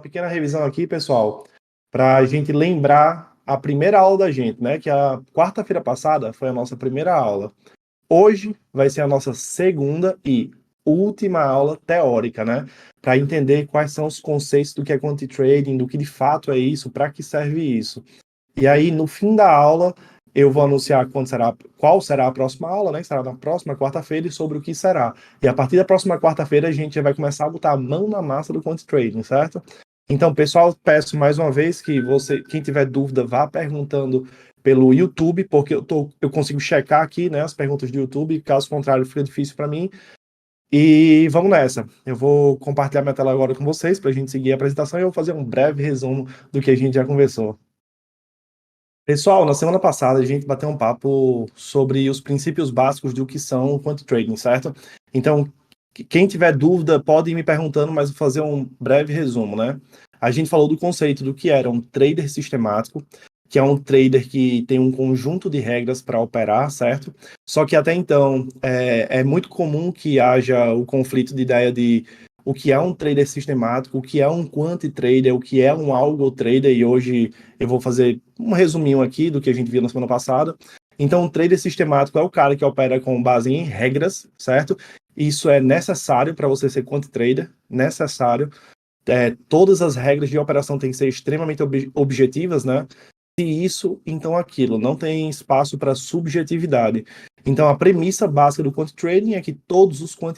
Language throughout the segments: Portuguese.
pequena revisão aqui, pessoal, para a gente lembrar a primeira aula da gente, né? Que a quarta-feira passada foi a nossa primeira aula. Hoje vai ser a nossa segunda e última aula teórica, né? Para entender quais são os conceitos do que é quantity trading, do que de fato é isso, para que serve isso. E aí, no fim da aula, eu vou anunciar qual será a próxima aula, né? Que será na próxima quarta-feira e sobre o que será. E a partir da próxima quarta-feira, a gente já vai começar a botar a mão na massa do quantity trading, certo? Então, pessoal, peço mais uma vez que quem tiver dúvida, vá perguntando pelo YouTube, porque eu consigo checar aqui, né, as perguntas do YouTube, caso contrário, fica difícil para mim. E vamos nessa. Eu vou compartilhar minha tela agora com vocês para a gente seguir a apresentação e eu vou fazer um breve resumo do que a gente já conversou. Pessoal, na semana passada a gente bateu um papo sobre os princípios básicos do que são o quantity trading, certo? Então, quem tiver dúvida pode ir me perguntando, mas vou fazer um breve resumo, né? A gente falou do conceito do que era um trader sistemático, que é um trader que tem um conjunto de regras para operar, certo? Só que até então é muito comum que haja o conflito de ideia de o que é um trader sistemático, o que é um quant trader, o que é um algo trader, e hoje eu vou fazer um resuminho aqui do que a gente viu na semana passada. Então, um trader sistemático é o cara que opera com base em regras, certo? Isso é necessário para você ser quant trader, necessário. Todas as regras de operação têm que ser extremamente objetivas, né? Se isso, então aquilo. Não tem espaço para subjetividade. Então, a premissa básica do quant trading é que todos os quant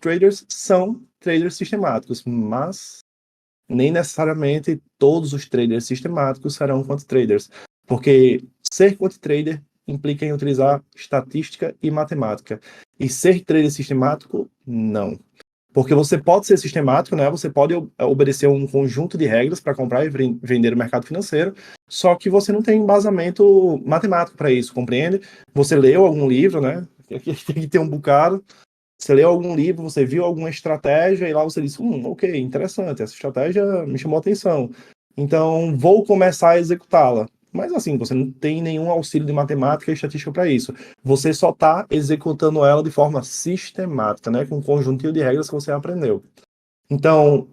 traders são traders sistemáticos, mas nem necessariamente todos os traders sistemáticos serão quant traders, porque ser quant trader implica em utilizar estatística e matemática, e ser trader sistemático, não. Porque você pode ser sistemático, né? Você pode obedecer um conjunto de regras para comprar e vender no mercado financeiro, só que você não tem embasamento matemático para isso, compreende? Você leu algum livro, né? Tem que ter um bocado. Você leu algum livro, você viu alguma estratégia e lá você disse, ok, interessante, essa estratégia me chamou a atenção. Então, vou começar a executá-la. Mas assim, você não tem nenhum auxílio de matemática e estatística para isso. Você só está executando ela de forma sistemática, né? Com um conjuntinho de regras que você aprendeu. Então,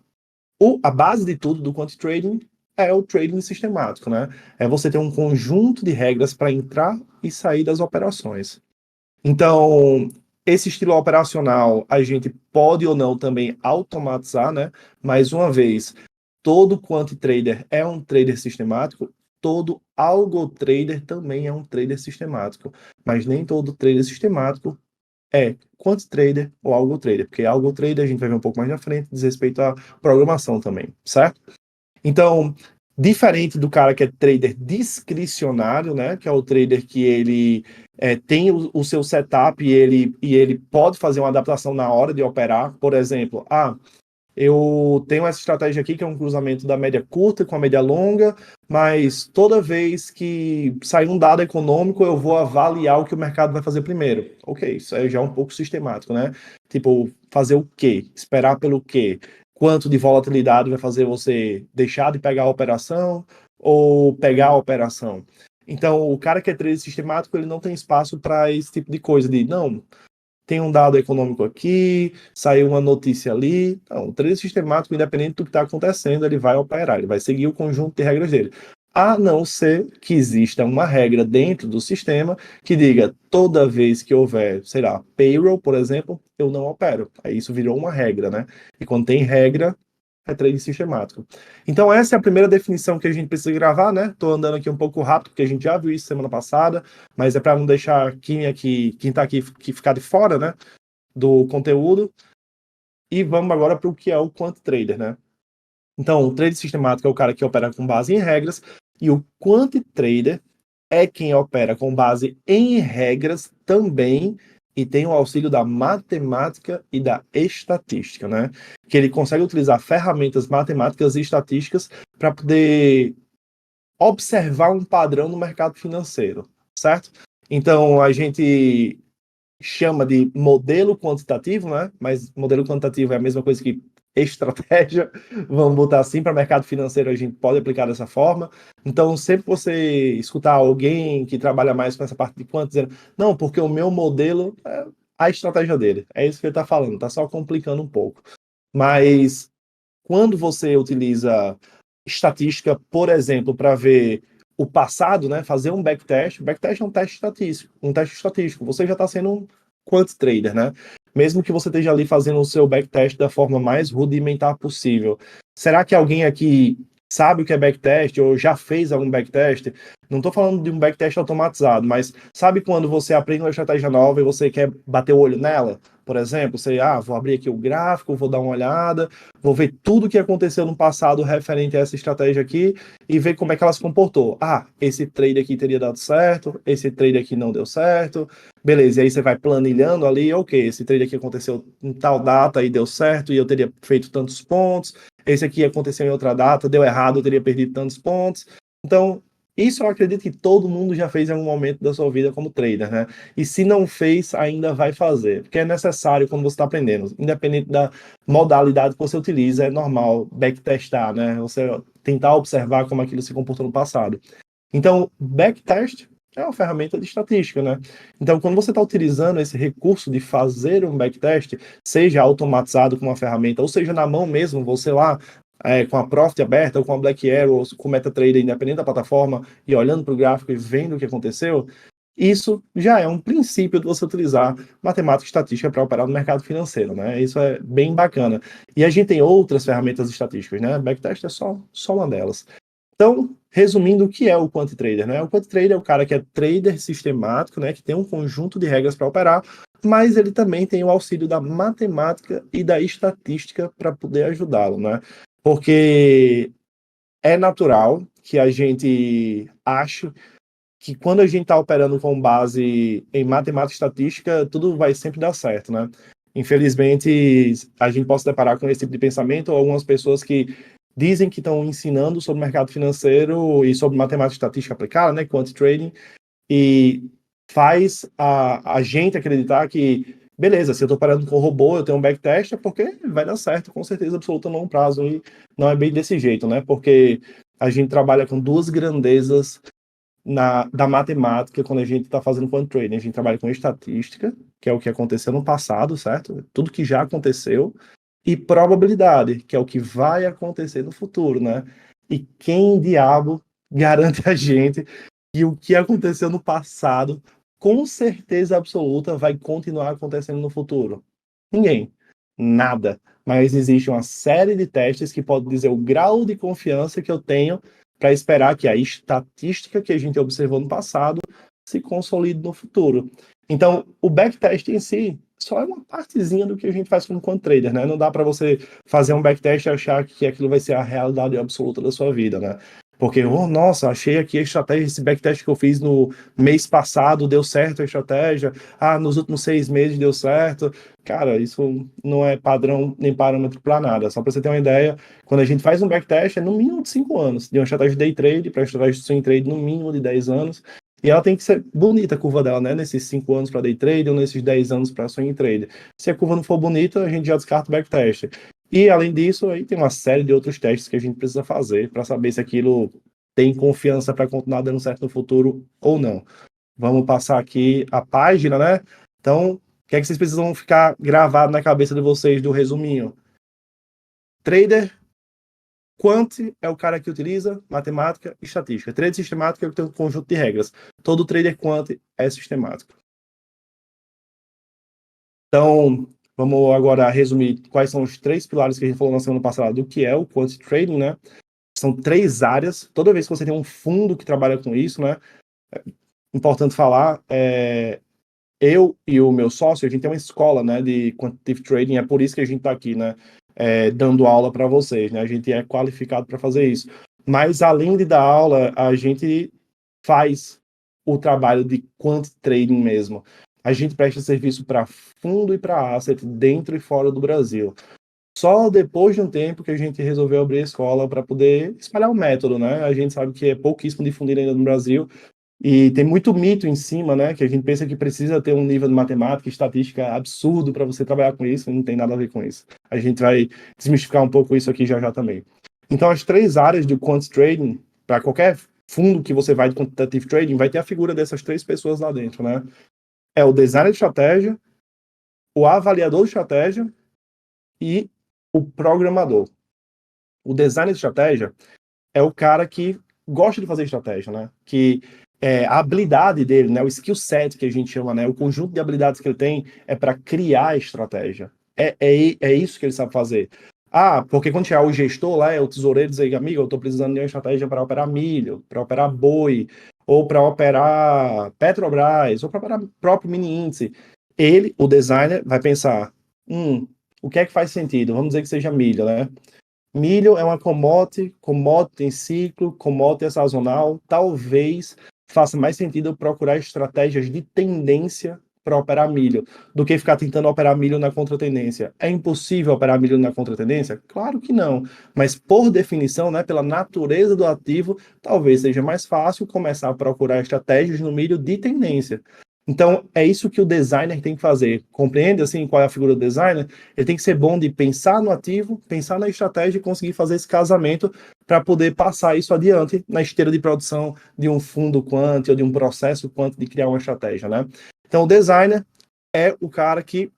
a base de tudo do quant trading é o trading sistemático, né? É você ter um conjunto de regras para entrar e sair das operações. Então, esse estilo operacional a gente pode ou não também automatizar, né? Mais uma vez, todo quant trader é um trader sistemático, todo algo trader também é um trader sistemático, mas nem todo trader sistemático é quant trader ou algo trader, porque algo trader a gente vai ver um pouco mais na frente, diz respeito à programação também, certo? Então, diferente do cara que é trader discricionário, né, que é o trader que ele tem o seu setup e ele pode fazer uma adaptação na hora de operar. Por exemplo, eu tenho essa estratégia aqui que é um cruzamento da média curta com a média longa, mas toda vez que sair um dado econômico, eu vou avaliar o que o mercado vai fazer primeiro. Ok, isso aí já é um pouco sistemático, né? Tipo, fazer o quê? Esperar pelo quê? Quanto de volatilidade vai fazer você deixar de pegar a operação ou pegar a operação? Então, o cara que é trader sistemático, ele não tem espaço para esse tipo de coisa de, não, tem um dado econômico aqui, saiu uma notícia ali. Não, o trader sistemático, independente do que está acontecendo, ele vai operar, ele vai seguir o conjunto de regras dele. A não ser que exista uma regra dentro do sistema que diga toda vez que houver, sei lá, payroll, por exemplo, eu não opero. Aí isso virou uma regra, né? E quando tem regra, é trading sistemático. Então essa é a primeira definição que a gente precisa gravar, né? Tô andando aqui um pouco rápido, porque a gente já viu isso semana passada, mas é para não deixar quem tá aqui que ficar de fora, né, do conteúdo. E vamos agora para o que é o quant trader, né? Então, o trader sistemático é o cara que opera com base em regras, e o quant trader é quem opera com base em regras também e tem o auxílio da matemática e da estatística, né? Que ele consegue utilizar ferramentas matemáticas e estatísticas para poder observar um padrão no mercado financeiro, certo? Então, a gente chama de modelo quantitativo, né? Mas modelo quantitativo é a mesma coisa que estratégia, vamos botar assim, para mercado financeiro a gente pode aplicar dessa forma. Então, sempre que você escutar alguém que trabalha mais com essa parte de quant, dizendo, não, porque o meu modelo é a estratégia dele. É isso que ele está falando, está só complicando um pouco. Mas quando você utiliza estatística, por exemplo, para ver o passado, né, fazer um backtest, o backtest é um teste estatístico, você já está sendo um quant trader, né? Mesmo que você esteja ali fazendo o seu backtest da forma mais rudimentar possível. Será que alguém aqui sabe o que é backtest ou já fez algum backtest? Não estou falando de um backtest automatizado, mas sabe quando você aprende uma estratégia nova e você quer bater o olho nela? Por exemplo, você, vou abrir aqui o gráfico, vou dar uma olhada, vou ver tudo o que aconteceu no passado referente a essa estratégia aqui e ver como é que ela se comportou. Esse trade aqui teria dado certo, esse trade aqui não deu certo, beleza, e aí você vai planilhando ali, ok, esse trade aqui aconteceu em tal data e deu certo e eu teria feito tantos pontos, esse aqui aconteceu em outra data, deu errado, eu teria perdido tantos pontos. Então, isso eu acredito que todo mundo já fez em algum momento da sua vida como trader, né? E se não fez, ainda vai fazer, porque é necessário quando você está aprendendo, independente da modalidade que você utiliza, é normal backtestar, né? Você tentar observar como aquilo se comportou no passado. Então, backtest é uma ferramenta de estatística, né? Então, quando você está utilizando esse recurso de fazer um backtest, seja automatizado com uma ferramenta, ou seja na mão mesmo, você lá com a Profit aberta, ou com a Black Arrow, ou com o MetaTrader, independente da plataforma, e olhando para o gráfico e vendo o que aconteceu, isso já é um princípio de você utilizar matemática e estatística para operar no mercado financeiro, né? Isso é bem bacana. E a gente tem outras ferramentas estatísticas, né? Backtest é só uma delas. Então, resumindo, o que é o Quant Trader, né? O Quant Trader é o cara que é trader sistemático, né? Que tem um conjunto de regras para operar, mas ele também tem o auxílio da matemática e da estatística para poder ajudá-lo, né? Porque é natural que a gente ache que quando a gente está operando com base em matemática e estatística, tudo vai sempre dar certo, né? Infelizmente, a gente pode se deparar com esse tipo de pensamento, ou algumas pessoas que dizem que estão ensinando sobre o mercado financeiro e sobre matemática e estatística aplicada, né, quant trading, e faz a gente acreditar que, beleza, se eu estou operando com robô, eu tenho um backtest, é porque vai dar certo, com certeza absoluta, no longo prazo, e não é bem desse jeito, né, porque a gente trabalha com duas grandezas da matemática quando a gente está fazendo quant trading. A gente trabalha com estatística, que é o que aconteceu no passado, certo? Tudo que já aconteceu, e probabilidade, que é o que vai acontecer no futuro, né? E quem diabo garante a gente que o que aconteceu no passado, com certeza absoluta, vai continuar acontecendo no futuro? Ninguém. Nada. Mas existe uma série de testes que podem dizer o grau de confiança que eu tenho para esperar que a estatística que a gente observou no passado se consolide no futuro. Então, o backtest em si só é uma partezinha do que a gente faz como quant trader, né? Não dá para você fazer um backtest e achar que aquilo vai ser a realidade absoluta da sua vida, né? Porque, nossa, achei aqui a estratégia, esse backtest que eu fiz no mês passado, deu certo a estratégia. Nos últimos 6 meses deu certo. Cara, isso não é padrão nem parâmetro para nada. Só para você ter uma ideia, quando a gente faz um backtest, é no mínimo de 5 anos. De uma estratégia de day trade para estratégia de swing trade, no mínimo de 10 anos. E ela tem que ser bonita a curva dela, né? Nesses 5 anos para day trade ou nesses 10 anos para swing trade. Se a curva não for bonita, a gente já descarta o backtest. E, além disso, aí tem uma série de outros testes que a gente precisa fazer para saber se aquilo tem confiança para continuar dando certo no futuro ou não. Vamos passar aqui a página, né? Então, o que é que vocês precisam ficar gravado na cabeça de vocês do resuminho? Trader Quant é o cara que utiliza matemática e estatística. Trader sistemático é o que tem um conjunto de regras. Todo trader quant é sistemático. Então, vamos agora resumir quais são os 3 pilares que a gente falou na semana passada do que é o quant trading, né? São 3 áreas. Toda vez que você tem um fundo que trabalha com isso, né? É importante falar, eu e o meu sócio, a gente tem uma escola, né, de quantitative trading, é por isso que a gente está aqui, né, dando aula para vocês, né? A gente é qualificado para fazer isso. Mas, além de dar aula, a gente faz o trabalho de quant trading mesmo. A gente presta serviço para fundo e para asset dentro e fora do Brasil. Só depois de um tempo que a gente resolveu abrir a escola para poder espalhar o método, né? A gente sabe que é pouquíssimo difundido ainda no Brasil e tem muito mito em cima, né? Que a gente pensa que precisa ter um nível de matemática e estatística absurdo para você trabalhar com isso, e não tem nada a ver com isso. A gente vai desmistificar um pouco isso aqui já já também. Então, as 3 áreas de quant trading, para qualquer fundo que você vai de quantitative trading, vai ter a figura dessas 3 pessoas lá dentro, né? É o designer de estratégia, o avaliador de estratégia e o programador. O designer de estratégia é o cara que gosta de fazer estratégia, né? Que a habilidade dele, né? O skill set que a gente chama, né? O conjunto de habilidades que ele tem é para criar estratégia. É isso que ele sabe fazer. Ah, porque quando chegar o gestor lá, o tesoureiro diz aí, amigo, eu estou precisando de uma estratégia para operar milho, para operar boi, ou para operar Petrobras, ou para operar próprio mini índice. Ele, o designer, vai pensar, o que é que faz sentido? Vamos dizer que seja milho, né? Milho é uma commodity em ciclo, commodity sazonal. Talvez faça mais sentido eu procurar estratégias de tendência para operar milho, do que ficar tentando operar milho na contratendência. É impossível operar milho na contratendência? Claro que não. Mas por definição, né, pela natureza do ativo, talvez seja mais fácil começar a procurar estratégias no milho de tendência. Então, é isso que o designer tem que fazer. Compreende, assim, qual é a figura do designer? Ele tem que ser bom de pensar no ativo, pensar na estratégia e conseguir fazer esse casamento para poder passar isso adiante na esteira de produção de um fundo quant ou de um processo quant de criar uma estratégia, né? Então, o designer é o cara que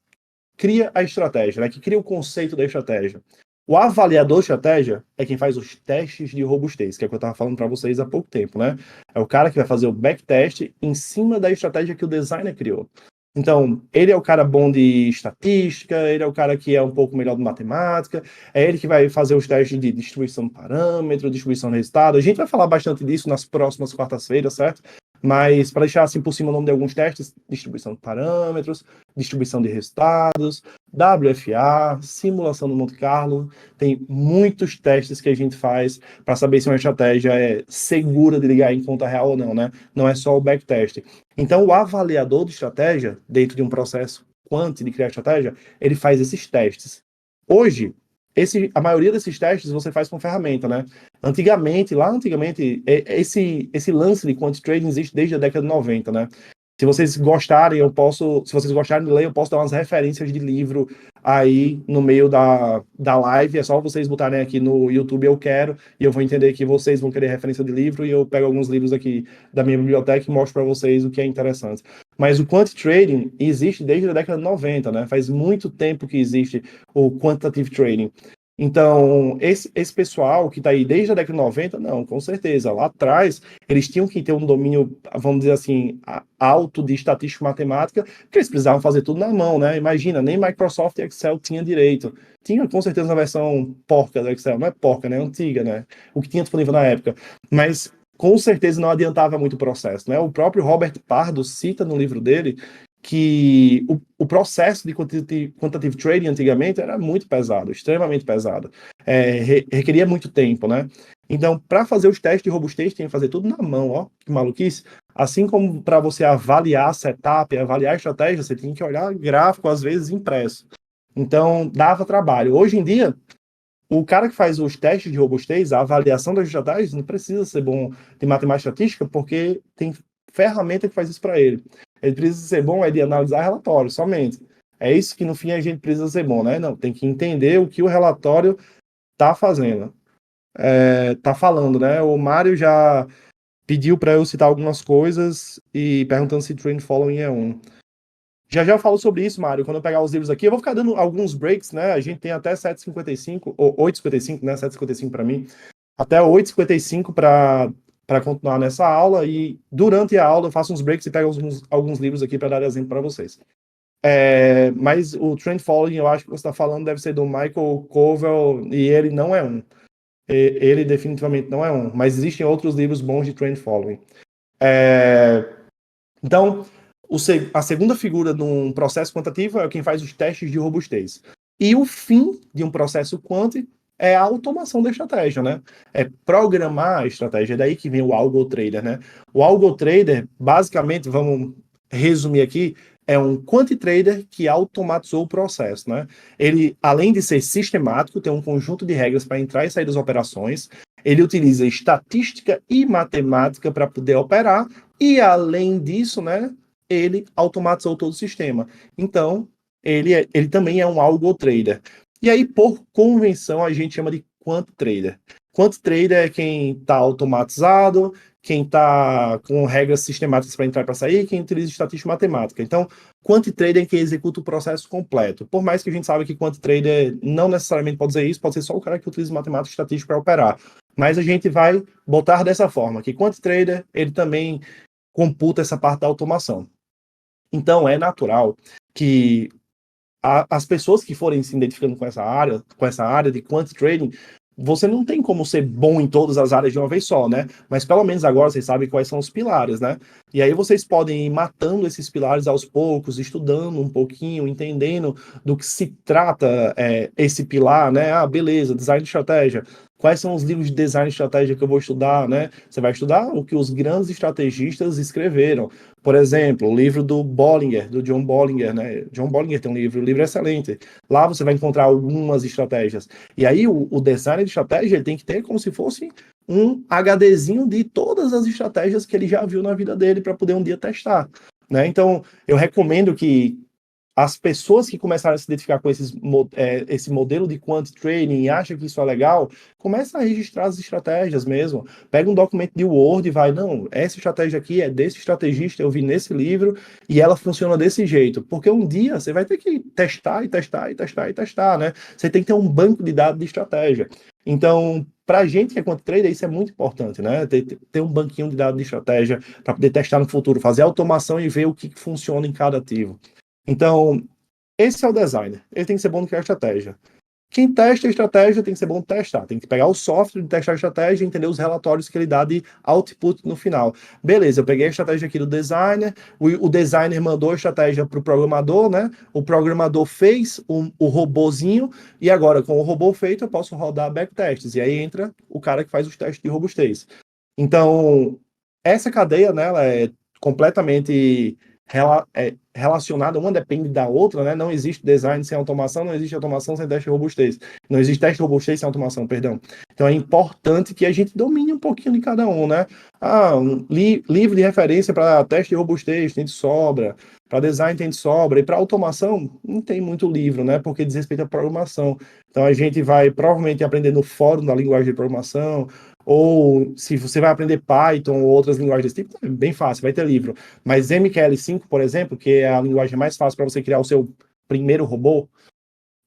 cria a estratégia, né? Que cria o conceito da estratégia. O avaliador de estratégia é quem faz os testes de robustez, que é o que eu estava falando para vocês há pouco tempo, né? É o cara que vai fazer o backtest em cima da estratégia que o designer criou. Então, ele é o cara bom de estatística, ele é o cara que é um pouco melhor de matemática, é ele que vai fazer os testes de distribuição de parâmetro, distribuição de resultado. A gente vai falar bastante disso nas próximas quartas-feiras, certo? Mas, para deixar assim por cima o nome de alguns testes, distribuição de parâmetros, distribuição de resultados, WFA, simulação do Monte Carlo, tem muitos testes que a gente faz para saber se uma estratégia é segura de ligar em conta real ou não, né? Não é só o backtest. Então, o avaliador de estratégia, dentro de um processo quant de criar estratégia, ele faz esses testes. Hoje, a maioria desses testes você faz com ferramenta, né? Lá antigamente, esse lance de quant trading existe desde a década de 90, né? Se vocês gostarem, se vocês gostarem de ler, eu posso dar umas referências de livro aí no meio da live. É só vocês botarem aqui no YouTube eu quero, e eu vou entender que vocês vão querer referência de livro, e eu pego alguns livros aqui da minha biblioteca e mostro para vocês o que é interessante. Mas o quant trading existe desde a década de 90, né? Faz muito tempo que existe o quantitative trading. Então, esse pessoal que está aí desde a década de 90, não, com certeza. Lá atrás, eles tinham que ter um domínio, vamos dizer assim, alto de estatística e matemática, porque eles precisavam fazer tudo na mão, né? Imagina, nem Microsoft Excel tinha direito. Tinha, com certeza, uma versão porca do Excel. Não é porca, né? É antiga, né? O que tinha disponível na época. Mas, com certeza, não adiantava muito o processo, né? O próprio Robert Pardo cita no livro dele que o processo de quantitative trading antigamente era muito pesado, extremamente pesado. Requeria muito tempo, né? Então, para fazer os testes de robustez, tem que fazer tudo na mão, ó, que maluquice. Assim como para você avaliar setup, avaliar estratégia, você tem que olhar gráfico, às vezes impresso. Então, dava trabalho. Hoje em dia, o cara que faz os testes de robustez, a avaliação das estratégias, não precisa ser bom de matemática estatística, porque tem ferramenta que faz isso para ele. Ele precisa ser bom de analisar relatórios, somente. É isso que, no fim, a gente precisa ser bom, né? Não, tem que entender o que o relatório está fazendo. Tá falando, né? O Mário já pediu para eu citar algumas coisas e perguntando se Trend Following é um. Já eu falo sobre isso, Mário, quando eu pegar os livros aqui. Eu vou ficar dando alguns breaks, né? A gente tem até 7h55, ou 8h55, né? 7h55 para mim. Até 8h55 para continuar nessa aula. E durante a aula eu faço uns breaks e pego alguns livros aqui para dar exemplo para vocês. Mas o Trend Following, eu acho que você está falando, deve ser do Michael Covell, e ele não é um. Ele definitivamente não é um. Mas existem outros livros bons de Trend Following. Então, a segunda figura num processo quantitativo é quem faz os testes de robustez. E o fim de um processo quant é a automação da estratégia, né? É programar a estratégia. É daí que vem o algo trader, né? O algo trader, basicamente, vamos resumir aqui, é um quant trader que automatizou o processo, né? Ele, além de ser sistemático, tem um conjunto de regras para entrar e sair das operações. Ele utiliza estatística e matemática para poder operar. E, além disso, né, ele automatizou todo o sistema. Então, ele também é um algo trader. E aí, por convenção, a gente chama de quant trader. Quant trader é quem está automatizado, quem está com regras sistemáticas para entrar e para sair, quem utiliza estatística matemática. Então, quant trader é quem executa o processo completo. Por mais que a gente saiba que quant trader não necessariamente pode dizer isso, pode ser só o cara que utiliza matemática e estatística para operar. Mas a gente vai botar dessa forma, que quant trader, ele também computa essa parte da automação. Então, é natural que as pessoas que forem se identificando com essa área de quant trading, você não tem como ser bom em todas as áreas de uma vez só, né? Mas pelo menos agora vocês sabem quais são os pilares, né? E aí vocês podem ir matando esses pilares aos poucos, estudando um pouquinho, entendendo do que se trata esse pilar, né? Ah, beleza, design de estratégia. Quais são os livros de design de estratégia que eu vou estudar, né? Você vai estudar o que os grandes estrategistas escreveram. Por exemplo, o livro do Bollinger, do John Bollinger, né? John Bollinger tem um livro é excelente. Lá você vai encontrar algumas estratégias. E aí o design de estratégia ele tem que ter como se fosse um HDzinho de todas as estratégias que ele já viu na vida dele para poder um dia testar, né? Então, eu recomendo que as pessoas que começaram a se identificar com esse modelo de quant trading e acham que isso é legal, começa a registrar as estratégias mesmo. Pega um documento de Word e vai, não, essa estratégia aqui é desse estrategista, eu vi nesse livro e ela funciona desse jeito. Porque um dia você vai ter que testar e testar e testar e testar, né? Você tem que ter um banco de dados de estratégia. Então, para a gente que é quant trader, isso é muito importante, né? Ter um banquinho de dados de estratégia para poder testar no futuro, fazer automação e ver o que funciona em cada ativo. Então, esse é o designer. Ele tem que ser bom no que é a estratégia. Quem testa a estratégia tem que ser bom no testar. Tem que pegar o software de testar a estratégia e entender os relatórios que ele dá de output no final. Beleza, eu peguei a estratégia aqui do designer, o designer mandou a estratégia para o programador, né? O programador fez o robozinho e agora, com o robô feito, eu posso rodar backtests. E aí entra o cara que faz os testes de robustez. Então, essa cadeia, né, ela é completamente relacionada, uma depende da outra, né? Não existe design sem automação, não existe automação sem teste de robustez. Não existe teste de robustez sem automação, perdão. Então é importante que a gente domine um pouquinho de cada um, né? Ah, livro de referência para teste de robustez tem de sobra, para design tem de sobra, e para automação não tem muito livro, né? Porque diz respeito à programação. Então a gente vai provavelmente aprender no fórum da linguagem de programação, ou se você vai aprender Python ou outras linguagens desse tipo, é bem fácil, vai ter livro. Mas MQL5, por exemplo, que é a linguagem mais fácil para você criar o seu primeiro robô,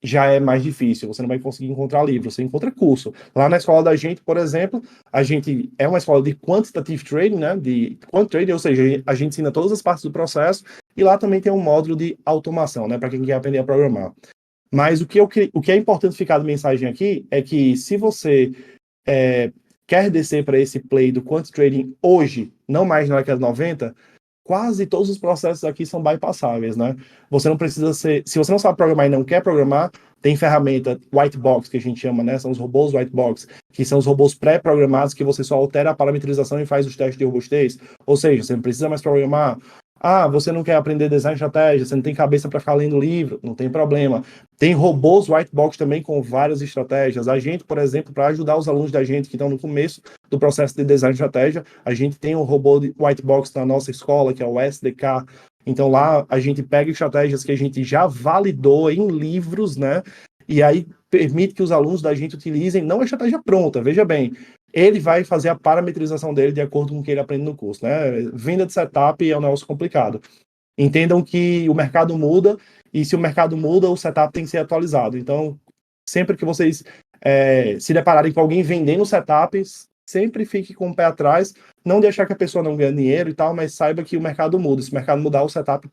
já é mais difícil, você não vai conseguir encontrar livro, você encontra curso. Lá na escola da gente, por exemplo, a gente é uma escola de quantitative trading, né, de quant trading, ou seja, a gente ensina todas as partes do processo, e lá também tem um módulo de automação, né, para quem quer aprender a programar. Mas o que é importante ficar de mensagem aqui é que se você quer descer para esse play do quant trading hoje, não mais na década de 90, quase todos os processos aqui são bypassáveis, né? Você não precisa ser... Se você não sabe programar e não quer programar, tem ferramenta white box, que a gente chama, né? São os robôs white box, que são os robôs pré-programados que você só altera a parametrização e faz os testes de robustez. Ou seja, você não precisa mais programar. Ah, você não quer aprender design de estratégia, você não tem cabeça para ficar lendo livro, não tem problema. Tem robôs white box também com várias estratégias. A gente, por exemplo, para ajudar os alunos da gente que estão no começo do processo de design de estratégia, a gente tem um robô de white box na nossa escola, que é o SDK. Então lá a gente pega estratégias que a gente já validou em livros, né? E aí permite que os alunos da gente utilizem não a estratégia pronta, veja bem, ele vai fazer a parametrização dele de acordo com o que ele aprende no curso, né? Venda de setup é um negócio complicado. Entendam que o mercado muda e se o mercado muda, o setup tem que ser atualizado. Então, sempre que vocês se depararem com alguém vendendo setups, sempre fique com o pé atrás, não deixar que a pessoa não ganhe dinheiro e tal, mas saiba que o mercado muda. Se o mercado mudar, o setup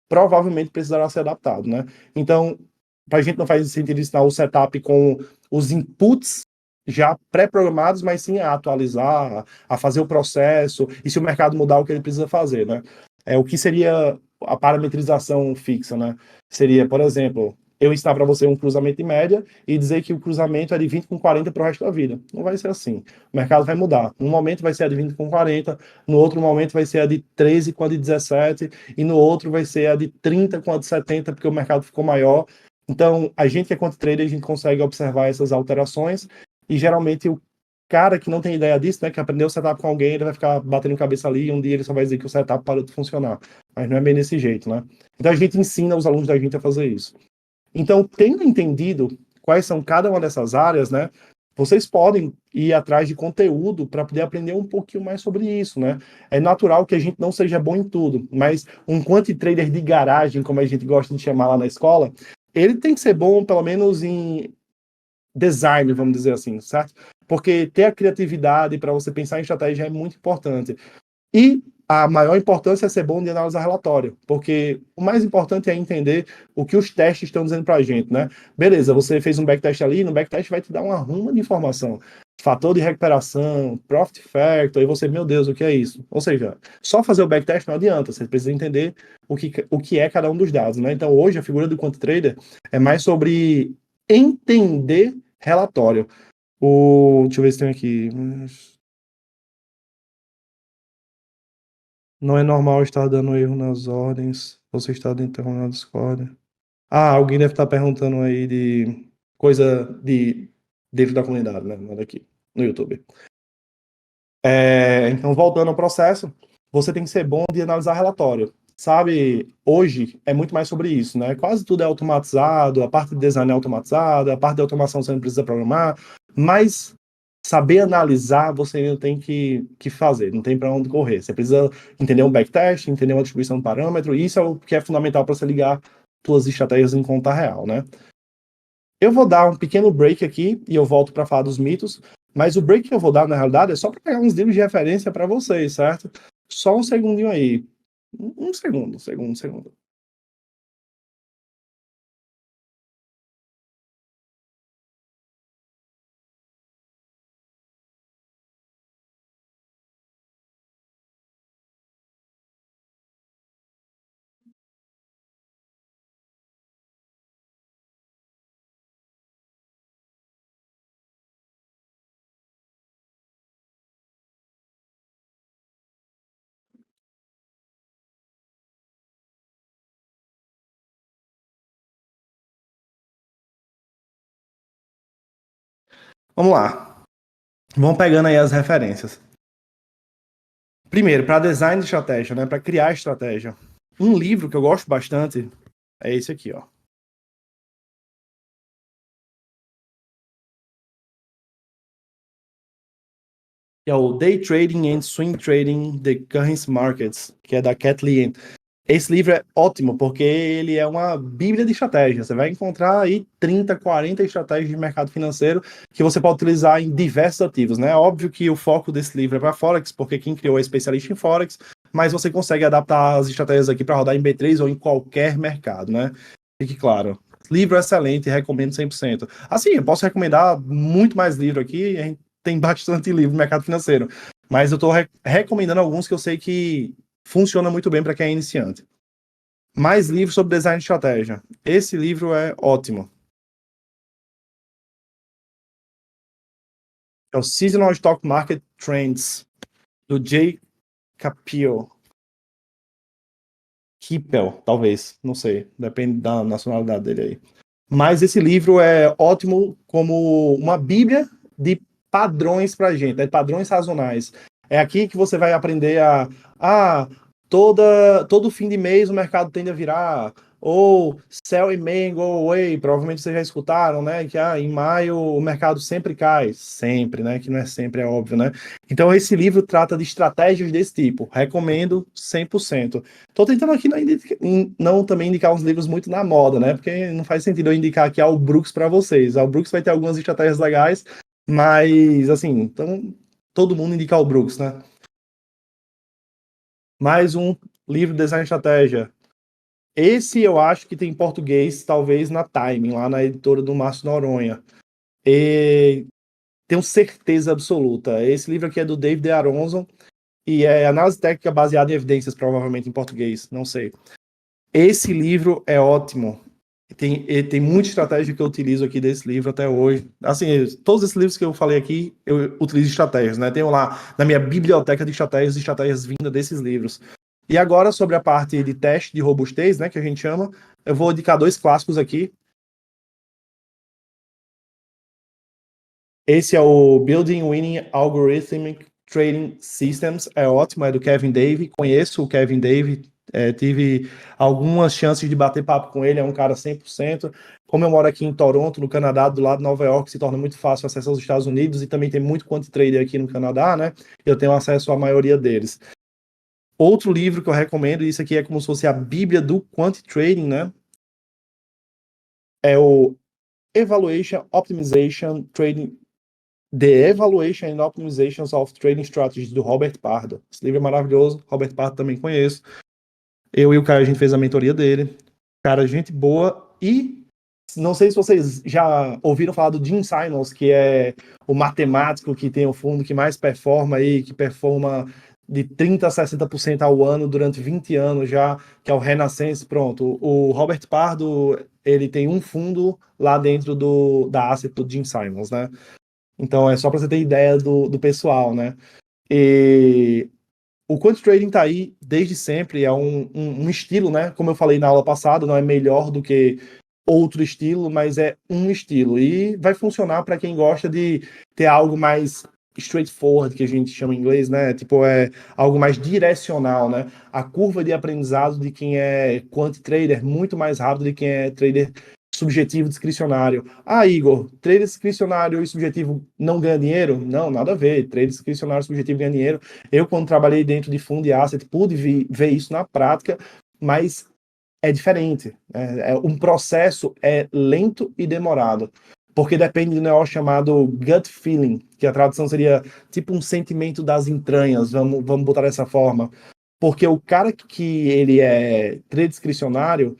provavelmente precisará ser adaptado, né? Então, para a gente não faz sentido ensinar o setup com os inputs já pré-programados, mas sim a atualizar, a fazer o processo, e se o mercado mudar, o que ele precisa fazer, né? O que seria a parametrização fixa, né? Seria, por exemplo, eu ensinar para você um cruzamento de média e dizer que o cruzamento é de 20 com 40 para o resto da vida. Não vai ser assim. O mercado vai mudar. Num momento vai ser a de 20 com 40, no outro momento vai ser a de 13 com a de 17, e no outro vai ser a de 30 com a de 70, porque o mercado ficou maior. Então, a gente que é quant trader, a gente consegue observar essas alterações e geralmente o cara que não tem ideia disso, né, que aprendeu o setup com alguém, ele vai ficar batendo cabeça ali e um dia ele só vai dizer que o setup parou de funcionar. Mas não é bem desse jeito, né? Então a gente ensina os alunos da gente a fazer isso. Então, tendo entendido quais são cada uma dessas áreas, né, vocês podem ir atrás de conteúdo para poder aprender um pouquinho mais sobre isso, né? É natural que a gente não seja bom em tudo, mas um quant trader de garagem, como a gente gosta de chamar lá na escola, ele tem que ser bom pelo menos em design, vamos dizer assim, certo? Porque ter a criatividade para você pensar em estratégia é muito importante. E a maior importância é ser bom de analisar relatório, porque o mais importante é entender o que os testes estão dizendo para a gente, né? Beleza, você fez um backtest ali, no backtest vai te dar uma ruma de informação. Fator de recuperação, profit factor, e você, meu Deus, o que é isso? Ou seja, só fazer o backtest não adianta, você precisa entender o que é cada um dos dados, né? Então, hoje, a figura do quant trader é mais sobre entender relatório. Deixa eu ver se tem aqui. Não é normal estar dando erro nas ordens. Você está tentando na Discord. Ah, alguém deve estar perguntando aí de coisa de dentro da comunidade, né? Não é daqui, no YouTube. Então, voltando ao processo, você tem que ser bom de analisar relatório. Sabe, hoje é muito mais sobre isso, né? Quase tudo é automatizado, a parte de design é automatizada, a parte de automação você não precisa programar, mas saber analisar você ainda tem que fazer, não tem para onde correr. Você precisa entender um backtest, entender uma distribuição de parâmetro, e isso é o que é fundamental para você ligar suas estratégias em conta real, né? Eu vou dar um pequeno break aqui e eu volto para falar dos mitos, mas o break que eu vou dar, na realidade, é só para pegar uns livros de referência para vocês, certo? Só um segundinho aí. Um segundo, um segundo. Vamos lá. Vamos pegando aí as referências. Primeiro, para design de estratégia, né? Para criar estratégia. Um livro que eu gosto bastante é esse aqui, ó. Que é o Day Trading and Swing Trading the Currency Markets, que é da Kathleen. Esse livro é ótimo, porque ele é uma bíblia de estratégia. Você vai encontrar aí 30, 40 estratégias de mercado financeiro que você pode utilizar em diversos ativos, né? Óbvio que o foco desse livro é para Forex, porque quem criou é especialista em Forex, mas você consegue adaptar as estratégias aqui para rodar em B3 ou em qualquer mercado, né? Fique claro. Livro excelente, recomendo 100%. Assim, eu posso recomendar muito mais livro aqui, a gente tem bastante livro no mercado financeiro, mas eu estou recomendando alguns que eu sei que funciona muito bem para quem é iniciante. Mais livros sobre design de estratégia. Esse livro é ótimo. É o Seasonal Stock Market Trends, do Jay Capel. Kippel, talvez, não sei, depende da nacionalidade dele aí. Mas esse livro é ótimo como uma bíblia de padrões para a gente, né? Padrões sazonais. É aqui que você vai aprender a todo fim de mês o mercado tende a virar, ou sell in May, go away, provavelmente vocês já escutaram, né? Que em maio o mercado sempre cai, sempre, né? Que não é sempre, é óbvio, né? Então esse livro trata de estratégias desse tipo, recomendo 100%. Tô tentando aqui não também indicar uns livros muito na moda, né? Porque não faz sentido eu indicar aqui Al Brooks para vocês. Al Brooks vai ter algumas estratégias legais, mas assim, então todo mundo indica Al Brooks, né? Mais um livro de design de estratégia. Esse eu acho que tem em português, talvez na Time, lá na editora do Márcio Noronha. E tenho certeza absoluta. Esse livro aqui é do David Aronson e é análise técnica baseada em evidências, provavelmente em português, não sei. Esse livro é ótimo. Tem muita estratégia que eu utilizo aqui desse livro até hoje. Assim, todos esses livros que eu falei aqui, eu utilizo estratégias, né? Tenho lá na minha biblioteca de estratégias vindas desses livros. E agora, sobre a parte de teste de robustez, né, que a gente chama, eu vou indicar dois clássicos aqui. Esse é o Building Winning Algorithmic Trading Systems, é ótimo, é do Kevin Davey. Conheço o Kevin Davey, tive algumas chances de bater papo com ele, é um cara 100%. como eu moro aqui em Toronto, no Canadá, do lado de Nova York, se torna muito fácil acesso aos Estados Unidos e também tem muito quant trader aqui no Canadá, né? Eu tenho acesso à maioria deles. Outro livro que eu recomendo, isso aqui é como se fosse a bíblia do quant trading, né? É o Evaluation, Optimization, Trading, The Evaluation and Optimizations of Trading Strategies, do Robert Pardo. Esse livro é maravilhoso, Robert Pardo também conheço. Eu e o Caio, a gente fez a mentoria dele. Cara, gente boa. E não sei se vocês já ouviram falar do Jim Simons, que é o matemático que tem o fundo que mais performa aí, que performa de 30% a 60% ao ano durante 20 anos já, que é o Renaissance. Pronto, o Robert Pardo, ele tem um fundo lá dentro da asset do Jim Simons, né? Então é só para você ter ideia do pessoal, né? E o quant trading tá aí desde sempre, é um estilo, né? Como eu falei na aula passada, não é melhor do que outro estilo, mas é um estilo. E vai funcionar para quem gosta de ter algo mais straightforward, que a gente chama em inglês, né? Tipo, é algo mais direcional, né? A curva de aprendizado de quem é quant trader é muito mais rápido de quem é trader subjetivo discricionário. Ah, Igor, trader discricionário e subjetivo não ganha dinheiro? Não, nada a ver. Trader discricionário e subjetivo ganha dinheiro. Eu, quando trabalhei dentro de fundo e asset, pude ver isso na prática, mas é diferente. Um processo é lento e demorado, porque depende de um negócio chamado gut feeling, que a tradução seria tipo um sentimento das entranhas, vamos botar dessa forma. Porque o cara que ele é trader discricionário,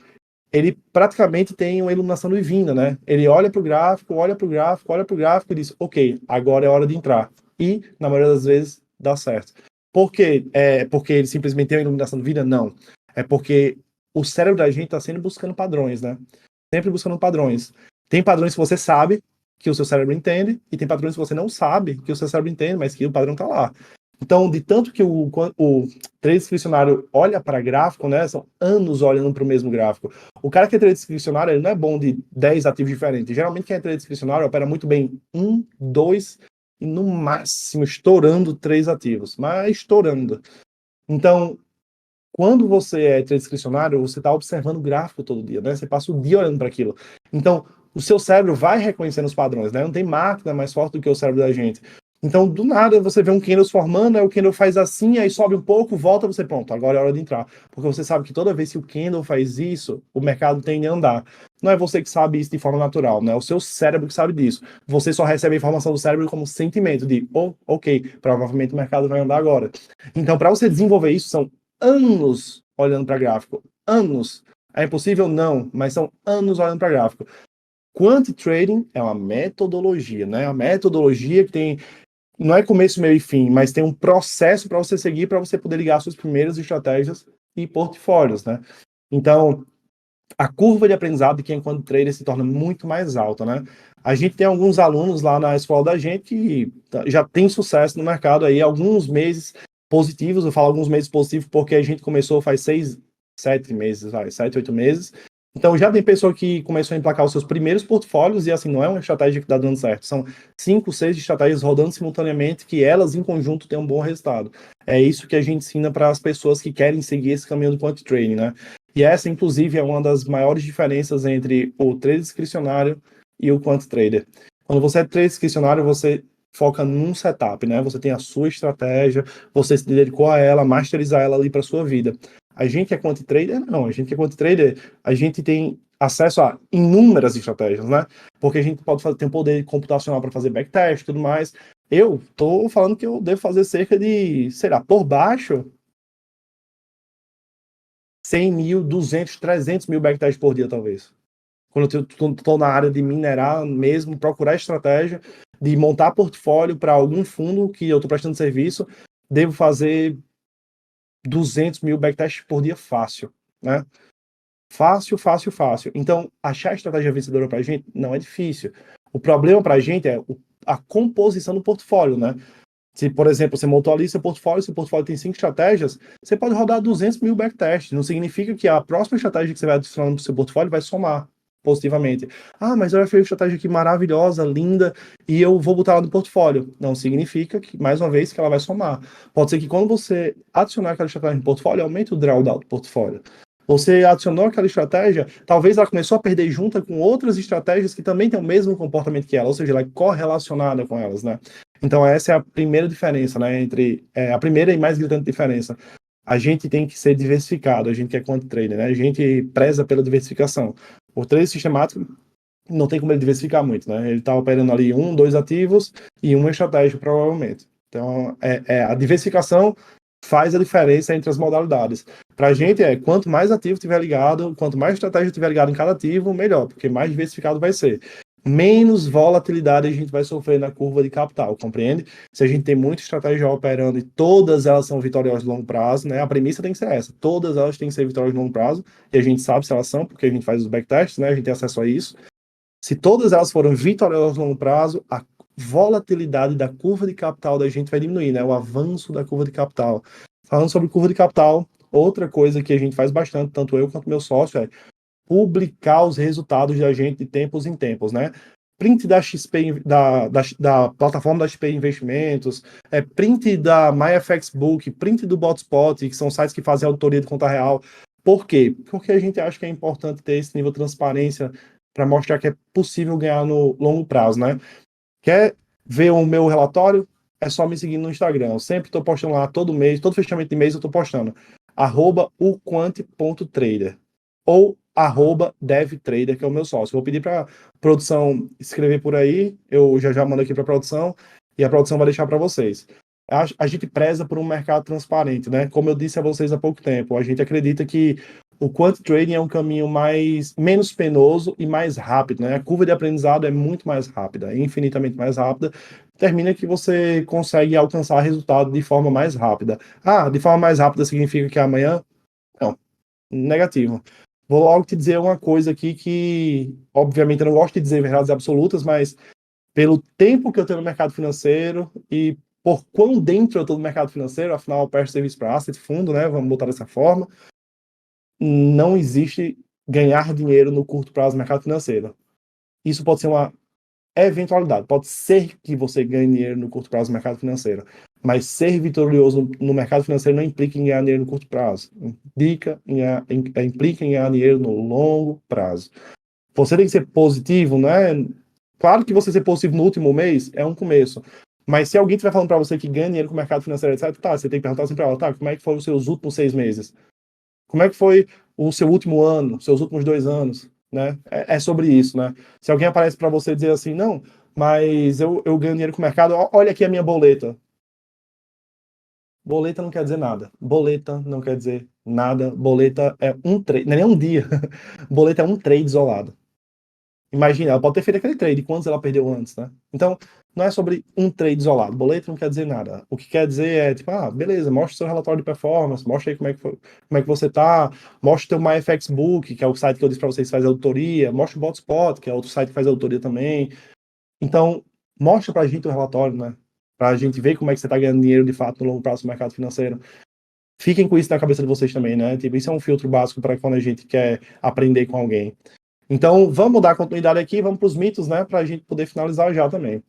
ele praticamente tem uma iluminação divina, né? Ele olha para o gráfico, olha para o gráfico, olha para o gráfico e diz, ok, agora é hora de entrar. E, na maioria das vezes, dá certo. Por quê? É porque ele simplesmente tem uma iluminação divina? Não. É porque o cérebro da gente está sempre buscando padrões, né? Sempre buscando padrões. Tem padrões que você sabe que o seu cérebro entende, e tem padrões que você não sabe que o seu cérebro entende, mas que o padrão está lá. Então, de tanto que o trader discricionário olha para gráfico, né? São anos olhando para o mesmo gráfico. O cara que é trader discricionário, ele não é bom de 10 ativos diferentes. Geralmente, quem é trader discricionário opera muito bem um, dois e no máximo estourando 3 ativos, mas estourando. Então, quando você é trader discricionário, você está observando o gráfico todo dia, né? Você passa o dia olhando para aquilo. Então, o seu cérebro vai reconhecendo os padrões, né? Não tem máquina mais forte do que o cérebro da gente. Então, do nada, você vê um candle se formando, aí o candle faz assim, aí sobe um pouco, volta, você, pronto, agora é hora de entrar. Porque você sabe que toda vez que o candle faz isso, o mercado tende a andar. Não é você que sabe isso de forma natural, né? É o seu cérebro que sabe disso. Você só recebe a informação do cérebro como sentimento de, oh, ok, provavelmente o mercado vai andar agora. Então, para você desenvolver isso, são anos olhando para gráfico. Anos. É impossível? Não, mas são anos olhando para gráfico. Quant trading é uma metodologia, né? Uma metodologia que tem, não é começo, meio e fim, mas tem um processo para você seguir para você poder ligar suas primeiras estratégias e portfólios, né? Então, a curva de aprendizado de quem é quant trader se torna muito mais alta, né? A gente tem alguns alunos lá na escola da gente que já tem sucesso no mercado aí, alguns meses positivos, eu falo alguns meses positivos porque a gente começou faz 6, 7 meses, 7, 8 meses. Então já tem pessoa que começou a emplacar os seus primeiros portfólios e assim, não é uma estratégia que está dando certo, são 5, 6 estratégias rodando simultaneamente que elas em conjunto têm um bom resultado. É isso que a gente ensina para as pessoas que querem seguir esse caminho do quant trading, né? E essa, inclusive, é uma das maiores diferenças entre o trader discricionário e o quant trader. Quando você é trader discricionário, você foca num setup, né? Você tem a sua estratégia, você se dedicou a ela, masterizar ela ali para sua vida. A gente que é quant trader, não. A gente que é quant trader, a gente tem acesso a inúmeras estratégias, né? Porque a gente pode ter um poder computacional para fazer backtest e tudo mais. Eu tô falando que eu devo fazer cerca de, sei lá, por baixo, 100 mil, 200, 300 mil backtests por dia, talvez. Quando eu estou na área de minerar mesmo, procurar estratégia, de montar portfólio para algum fundo que eu estou prestando serviço, devo fazer 200 mil backtests por dia fácil, né? Fácil, fácil, fácil. Então, achar a estratégia vencedora para a gente não é difícil. O problema para a gente é a composição do portfólio, né? Se, por exemplo, você montou ali seu portfólio tem 5 estratégias, você pode rodar 200 mil backtests. Não significa que a próxima estratégia que você vai adicionar no seu portfólio vai somar positivamente. Ah, mas eu achei uma estratégia aqui maravilhosa, linda, e eu vou botar ela no portfólio. Não significa que, mais uma vez, que ela vai somar. Pode ser que quando você adicionar aquela estratégia no portfólio, aumente o drawdown do portfólio. Você adicionou aquela estratégia, talvez ela começou a perder junta com outras estratégias que também têm o mesmo comportamento que ela, ou seja, ela é correlacionada com elas, né? Então essa é a primeira diferença, né, entre a primeira e mais gritante diferença. A gente tem que ser diversificado, a gente que é quant trader, né? A gente preza pela diversificação. O trade sistemático não tem como ele diversificar muito, né? Ele está operando ali um, dois ativos e uma estratégia, provavelmente. Então, a diversificação faz a diferença entre as modalidades. Para a gente, quanto mais ativo tiver ligado, quanto mais estratégia tiver ligado em cada ativo, melhor, porque mais diversificado vai ser. Menos volatilidade a gente vai sofrer na curva de capital, compreende? Se a gente tem muita estratégia operando e todas elas são vitoriosas de longo prazo, né? A premissa tem que ser essa. Todas elas têm que ser vitórias de longo prazo, e a gente sabe se elas são, porque a gente faz os backtests, né? A gente tem acesso a isso. Se todas elas forem vitoriosas no longo prazo, a volatilidade da curva de capital da gente vai diminuir, né? O avanço da curva de capital. Falando sobre curva de capital, outra coisa que a gente faz bastante, tanto eu quanto meu sócio, é publicar os resultados da gente de tempos em tempos, né? Print da XP, da plataforma da XP Investimentos, print da MyFXBook, print do Botspot, que são sites que fazem auditoria de conta real. Por quê? Porque a gente acha que é importante ter esse nível de transparência para mostrar que é possível ganhar no longo prazo, né? Quer ver o meu relatório? É só me seguir no Instagram. Eu sempre estou postando lá todo mês, todo fechamento de mês eu estou postando. @uquant.trader ou @devtrader, que é o meu sócio. Vou pedir para produção escrever por aí, eu já mando aqui para a produção e a produção vai deixar para vocês. A gente preza por um mercado transparente, né? Como eu disse a vocês há pouco tempo, a gente acredita que o quant trading é um caminho menos penoso e mais rápido, né? A curva de aprendizado é muito mais rápida, infinitamente mais rápida. Termina que você consegue alcançar resultado de forma mais rápida. Ah, de forma mais rápida significa que amanhã? Não, negativo. Vou logo te dizer uma coisa aqui que, obviamente, eu não gosto de dizer verdades absolutas, mas pelo tempo que eu tenho no mercado financeiro e por quão dentro eu estou do mercado financeiro, afinal eu presto serviço para asset, fundo, né? Vamos botar dessa forma. Não existe ganhar dinheiro no curto prazo no mercado financeiro. Isso pode ser uma eventualidade. Pode ser que você ganhe dinheiro no curto prazo no mercado financeiro, mas ser vitorioso no mercado financeiro não implica em ganhar dinheiro no curto prazo. Implica em ganhar dinheiro no longo prazo. Você tem que ser positivo, né? Claro que você ser positivo no último mês é um começo. Mas se alguém estiver falando para você que ganha dinheiro com o mercado financeiro, etc., tá, você tem que perguntar assim para ela, tá, como é que foram os seus últimos 6 meses? Como é que foi o seu último ano, seus últimos 2 anos, né? É sobre isso, né? Se alguém aparece para você dizer assim, não, mas eu ganho dinheiro com o mercado, olha aqui a minha boleta. Boleta não quer dizer nada. Boleta não quer dizer nada. Boleta é um trade, não é nem um dia. Boleta é um trade isolado. Imagina, ela pode ter feito aquele trade, quantos ela perdeu antes, né? Então, não é sobre um trade isolado. Boleto não quer dizer nada. O que quer dizer é, tipo, beleza, mostra o seu relatório de performance, mostra aí como é que você tá, mostra o teu MyFXBook, que é o site que eu disse para vocês que faz auditoria, mostra o Botspot, que é outro site que faz auditoria também. Então, mostra pra gente o relatório, né? Pra gente ver como é que você tá ganhando dinheiro de fato no longo prazo no mercado financeiro. Fiquem com isso na cabeça de vocês também, né? Tipo, isso é um filtro básico para quando a gente quer aprender com alguém. Então, vamos dar continuidade aqui, vamos para os mitos, né, para a gente poder finalizar já também.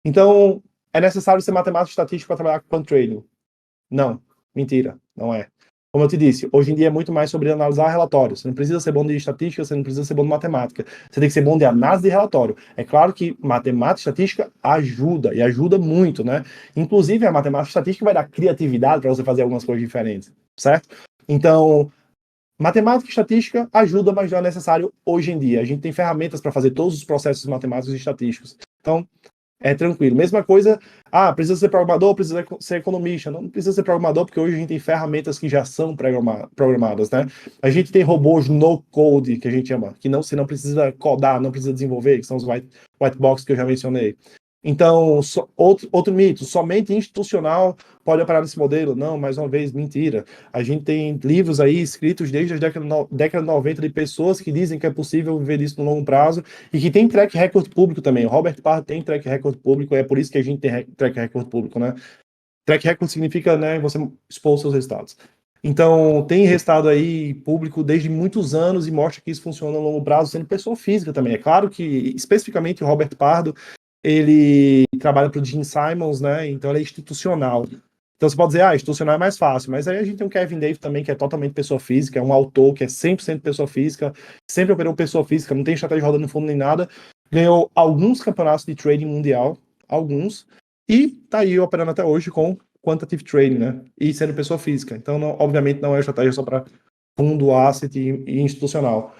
Então, é necessário ser matemático e estatístico para trabalhar com quant trading? Não, mentira, não é. Como eu te disse, hoje em dia é muito mais sobre analisar relatórios. Você não precisa ser bom de estatística, você não precisa ser bom de matemática. Você tem que ser bom de análise de relatório. É claro que matemática e estatística ajuda, e ajuda muito, né? Inclusive, a matemática e estatística vai dar criatividade para você fazer algumas coisas diferentes, certo? Então, matemática e estatística ajuda, mas não é necessário hoje em dia. A gente tem ferramentas para fazer todos os processos matemáticos e estatísticos. Então, é tranquilo. Mesma coisa, precisa ser programador, precisa ser economista. Não precisa ser programador, porque hoje a gente tem ferramentas que já são programadas, né? A gente tem robôs no code, que a gente chama, que você não precisa codar, não precisa desenvolver, que são os white box que eu já mencionei. Então, outro mito, somente institucional pode operar nesse modelo. Não, mais uma vez, mentira. A gente tem livros aí escritos desde a década de 90 de pessoas que dizem que é possível viver isso no longo prazo e que tem track record público também. O Robert Parr tem track record público, é por isso que a gente tem track record público, né? Track record significa, né, você expor os seus resultados. Então, tem resultado aí público desde muitos anos e mostra que isso funciona no longo prazo, sendo pessoa física também. É claro que, especificamente, o Robert Pardo, ele trabalha para o Gene Simons, né? Então ele é institucional. Então você pode dizer, institucional é mais fácil, mas aí a gente tem o Kevin Davis também, que é totalmente pessoa física, é um autor que é 100% pessoa física, sempre operou pessoa física, não tem estratégia rodando no fundo nem nada, ganhou alguns campeonatos de trading mundial, alguns, e tá aí operando até hoje com quantitative trading, né? E sendo pessoa física. Então, obviamente, não é estratégia só para fundo, asset e institucional.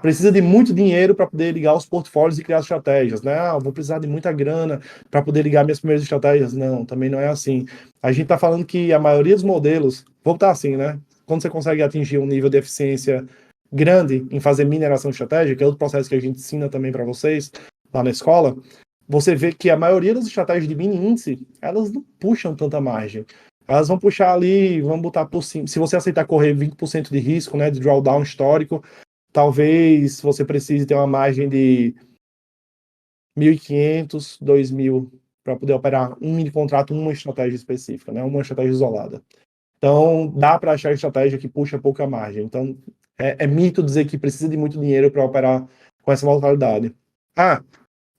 Precisa de muito dinheiro para poder ligar os portfólios e criar estratégias, né? Vou precisar de muita grana para poder ligar minhas primeiras estratégias. Não, também não é assim. A gente está falando que a maioria dos modelos, vou botar assim, né? Quando você consegue atingir um nível de eficiência grande em fazer mineração estratégica, que é outro processo que a gente ensina também para vocês lá na escola, você vê que a maioria das estratégias de mini índice, elas não puxam tanta margem. Elas vão puxar ali, vão botar por cima. Se você aceitar correr 20% de risco, né, de drawdown histórico, talvez você precise ter uma margem de 1.500, 2.000 para poder operar um mini contrato, uma estratégia específica, né, uma estratégia isolada. Então, dá para achar estratégia que puxa pouca margem. Então, é mito dizer que precisa de muito dinheiro para operar com essa volatilidade.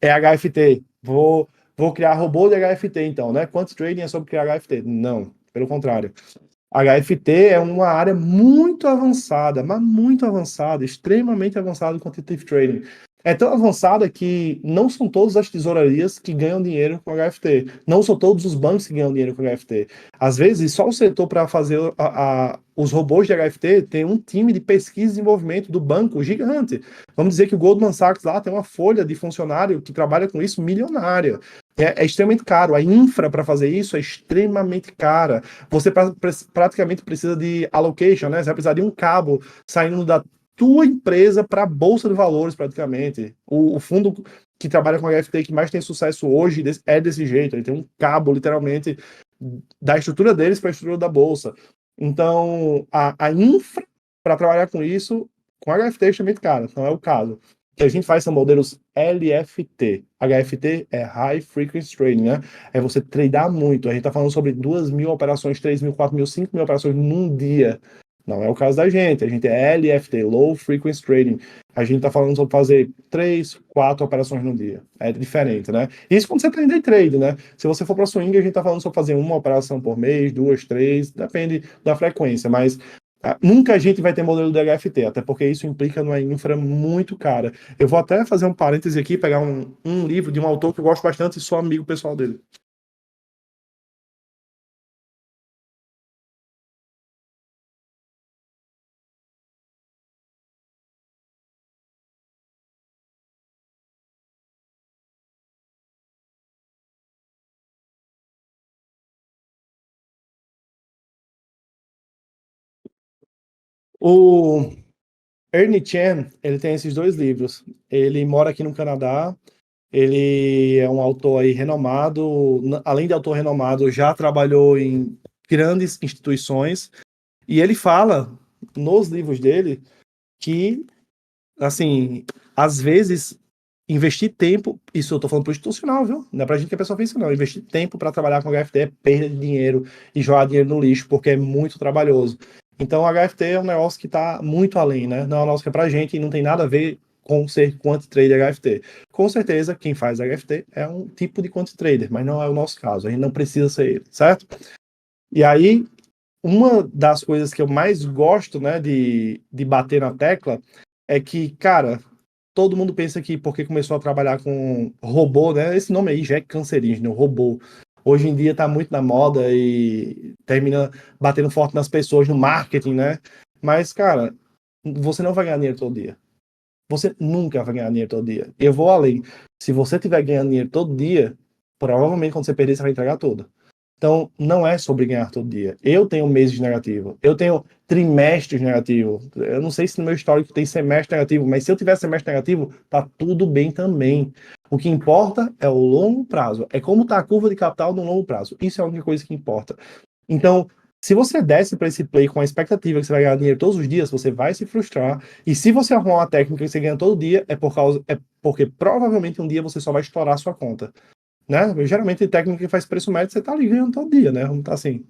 É HFT. Vou criar robô de HFT, então, né? Quantos trading é sobre criar HFT? Não, pelo contrário. HFT é uma área muito avançada, mas muito avançada, extremamente avançada em quantitative trading. É tão avançada que não são todas as tesourarias que ganham dinheiro com HFT. Não são todos os bancos que ganham dinheiro com HFT. Às vezes, só o setor para fazer os robôs de HFT tem um time de pesquisa e desenvolvimento do banco gigante. Vamos dizer que o Goldman Sachs lá tem uma folha de funcionário que trabalha com isso milionária. É extremamente caro. A infra para fazer isso é extremamente cara. Você praticamente precisa de allocation, né? Você vai precisar de um cabo saindo da tua empresa para a Bolsa de Valores, praticamente. O fundo que trabalha com HFT que mais tem sucesso hoje é desse jeito. Ele tem um cabo, literalmente, da estrutura deles para a estrutura da Bolsa. Então, a infra para trabalhar com isso, com HFT é extremamente cara. Não é o caso. O que a gente faz são modelos LFT. HFT é High Frequency Trading, né? É você tradar muito. A gente está falando sobre 2.000 operações, 3.000, 4.000, 5.000 operações num dia. Não é o caso da gente. A gente é LFT, Low Frequency Trading. A gente está falando sobre fazer 3, 4 operações no dia. É diferente, né? Isso quando você tem day trade, né? Se você for para swing, a gente está falando sobre fazer uma operação por mês, 2, 3, depende da frequência, mas nunca a gente vai ter modelo de HFT, até porque isso implica numa infra muito cara. Eu vou até fazer um parêntese aqui, pegar um livro de um autor que eu gosto bastante e sou amigo pessoal dele. O Ernie Chan, ele tem esses dois livros. Ele mora aqui no Canadá, ele é um autor aí renomado, além de autor renomado, já trabalhou em grandes instituições, e ele fala nos livros dele que, assim, às vezes investir tempo, isso eu tô falando pro institucional, viu? Não é pra gente que é pessoa física, não. Investir tempo para trabalhar com HFT é perda de dinheiro e jogar dinheiro no lixo, porque é muito trabalhoso. Então, o HFT é um negócio que tá muito além, né? Não é um negócio que é pra gente e não tem nada a ver com ser quant trader HFT. Com certeza, quem faz HFT é um tipo de quant trader, mas não é o nosso caso. A gente não precisa ser ele, certo? E aí, uma das coisas que eu mais gosto, né, de bater na tecla é que, cara, todo mundo pensa que porque começou a trabalhar com robô, né? Esse nome aí já é cancerígeno, robô. Hoje em dia tá muito na moda e termina batendo forte nas pessoas no marketing, né? Mas, cara, você não vai ganhar dinheiro todo dia. Você nunca vai ganhar dinheiro todo dia. Eu vou além. Se você tiver ganhando dinheiro todo dia, provavelmente quando você perder, você vai entregar tudo. Então, não é sobre ganhar todo dia. Eu tenho meses negativos, eu tenho trimestres negativos. Eu não sei se no meu histórico tem semestre negativo, mas se eu tiver semestre negativo, tá tudo bem também. O que importa é o longo prazo. É como tá a curva de capital no longo prazo. Isso é a única coisa que importa. Então, se você desce para esse play com a expectativa que você vai ganhar dinheiro todos os dias, você vai se frustrar. E se você arrumar uma técnica que você ganha todo dia, é porque provavelmente um dia você só vai estourar a sua conta, né? Geralmente técnica que faz preço médio, você tá ali ganhando todo dia, né? Vamos tá assim,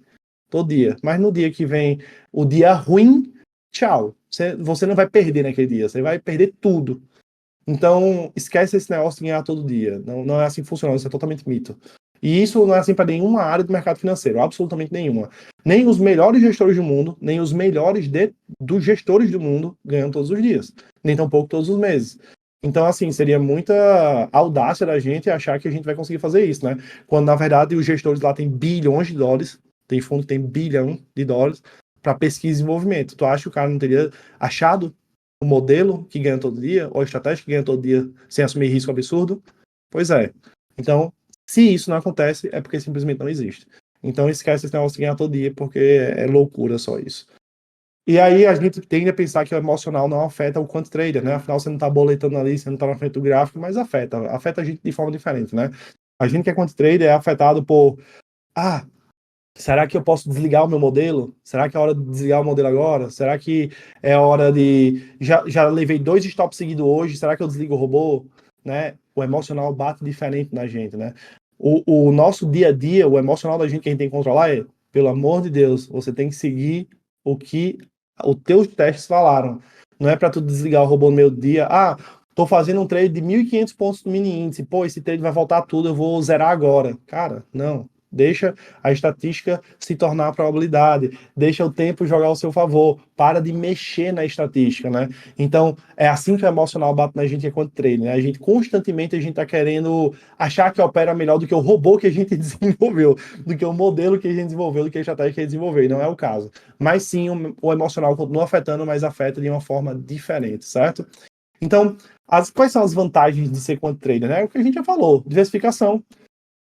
todo dia. Mas no dia que vem o dia ruim, tchau. Você não vai perder naquele dia, você vai perder tudo. Então, esquece esse negócio de ganhar todo dia. Não, não é assim que funciona, isso é totalmente mito. E isso não é assim para nenhuma área do mercado financeiro, absolutamente nenhuma. Nem os melhores gestores do mundo, nem os melhores dos gestores do mundo ganham todos os dias, nem tampouco todos os meses. Então, assim, seria muita audácia da gente achar que a gente vai conseguir fazer isso, né? Quando, na verdade, os gestores lá têm bilhões de dólares, tem fundo que tem bilhão de dólares para pesquisa e desenvolvimento. Tu acha que o cara não teria achado o modelo que ganha todo dia, ou a estratégia que ganha todo dia, sem assumir risco absurdo? Pois é. Então, se isso não acontece, é porque simplesmente não existe. Então, esquece esse negócio de ganhar todo dia, porque é loucura só isso. E aí a gente tende a pensar que o emocional não afeta o quant trader, né? Afinal, você não tá boletando ali, você não tá na frente do gráfico, mas afeta. Afeta a gente de forma diferente, né? A gente que é quant trader é afetado por, ah, será que eu posso desligar o meu modelo? Será que é hora de desligar o modelo agora? Será que é hora de... Já levei 2 stops seguidos hoje, será que eu desligo o robô? Né? O emocional bate diferente na gente, né? O nosso dia a dia, o emocional da gente que a gente tem que controlar é, pelo amor de Deus, você tem que seguir o que os teus testes falaram. Não é para tu desligar o robô no meio do dia. Ah, tô fazendo um trade de 1.500 pontos no mini índice. Pô, esse trade vai voltar tudo, eu vou zerar agora. Cara, não. Deixa a estatística se tornar a probabilidade, deixa o tempo jogar ao seu favor, para de mexer na estatística, né? Então, é assim que o emocional bate na gente enquanto treino, né? A gente constantemente a gente tá querendo achar que opera melhor do que o robô que a gente desenvolveu, do que o modelo que a gente desenvolveu, do que a estratégia que a gente desenvolveu, e não é o caso. Mas sim, o emocional continua afetando, mas afeta de uma forma diferente, certo? Então, quais são as vantagens de ser quant trader, né? É o que a gente já falou, diversificação.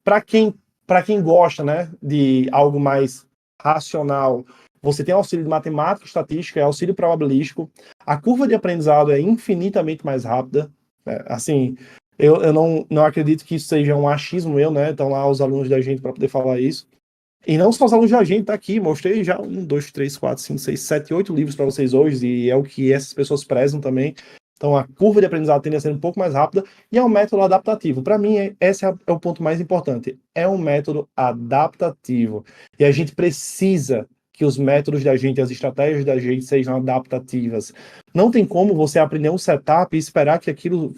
Para quem gosta, né, de algo mais racional, você tem auxílio de matemática, estatística, é auxílio probabilístico. A curva de aprendizado é infinitamente mais rápida. Né? Assim, eu não acredito que isso seja um achismo meu, né? Estão lá os alunos da gente para poder falar isso. E não só os alunos da gente, tá aqui, mostrei já 1, 2, 3, 4, 5, 6, 7, 8 livros para vocês hoje, e é o que essas pessoas prezam também. Então a curva de aprendizado tende a ser um pouco mais rápida, e é um método adaptativo. Para mim, esse é o ponto mais importante. É um método adaptativo. E a gente precisa que os métodos da gente, as estratégias da gente sejam adaptativas. Não tem como você aprender um setup e esperar que aquilo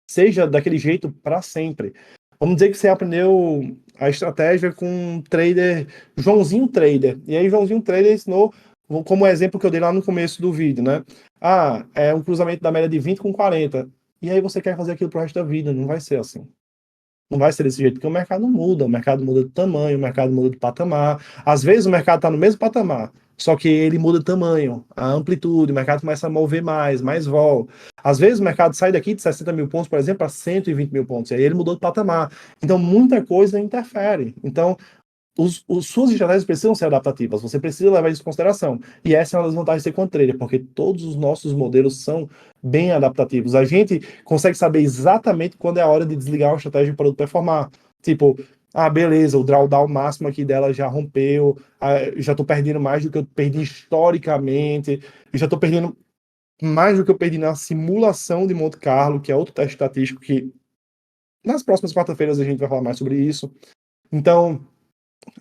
seja daquele jeito para sempre. Vamos dizer que você aprendeu a estratégia com um trader, Joãozinho Trader. E aí, Joãozinho Trader ensinou, como o exemplo que eu dei lá no começo do vídeo, né? Ah, é um cruzamento da média de 20 com 40. E aí você quer fazer aquilo pro resto da vida. Não vai ser assim. Não vai ser desse jeito, porque o mercado muda, o mercado muda de tamanho, o mercado muda de patamar. Às vezes o mercado está no mesmo patamar, só que ele muda de tamanho, a amplitude, o mercado começa a mover mais vol. Às vezes o mercado sai daqui de 60 mil pontos, por exemplo, para 120 mil pontos, e aí ele mudou de patamar. Então muita coisa interfere. Então suas estratégias precisam ser adaptativas, você precisa levar isso em consideração. E essa é uma das vantagens de ser quant trader, porque todos os nossos modelos são bem adaptativos. A gente consegue saber exatamente quando é a hora de desligar uma estratégia para o produto performar. Tipo, ah, beleza, o drawdown máximo aqui dela já rompeu, já estou perdendo mais do que eu perdi historicamente, já estou perdendo mais do que eu perdi na simulação de Monte Carlo, que é outro teste estatístico que nas próximas quarta-feiras a gente vai falar mais sobre isso. Então,